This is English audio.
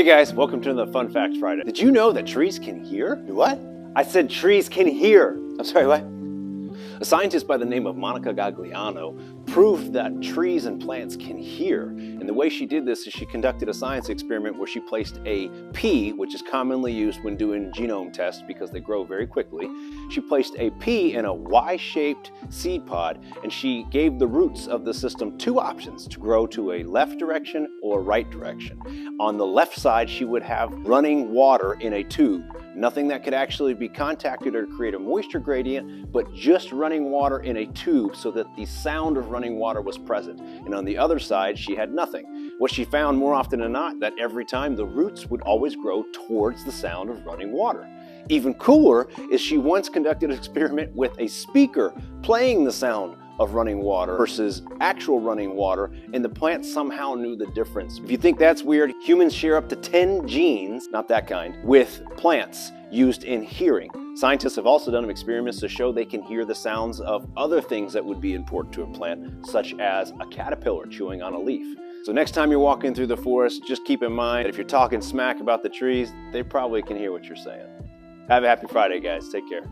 guys, welcome to another Fun Fact Friday. Did you know that trees can hear? What? I said trees can hear. I'm sorry, what? A scientist by the name of Monica Gagliano proved that trees and plants can hear. And the way she did this is she conducted a science experiment where she placed a pea, which is commonly used when doing genome tests because they grow very quickly. She placed a pea in a Y-shaped seed pod, and she gave the roots of the system two options to grow to a left direction or right direction. On the left side, she would have running water in a tube. Nothing that could actually be contacted or create a moisture gradient, but just running water in a tube so that the sound of running water was present. And on the other side, she had nothing. What she found more often than not, that every time the roots would always grow towards the sound of running water. Even cooler is she once conducted an experiment with a speaker playing the sound of running water versus actual running water, and the plant somehow knew the difference. If you think that's weird, humans share up to 10 genes, not that kind, with plants used in hearing. Scientists have also done experiments to show they can hear the sounds of other things that would be important to a plant, such as a caterpillar chewing on a leaf. So next time you're walking through the forest, just keep in mind that if you're talking smack about the trees, they probably can hear what you're saying. Have a happy Friday, guys. Take care.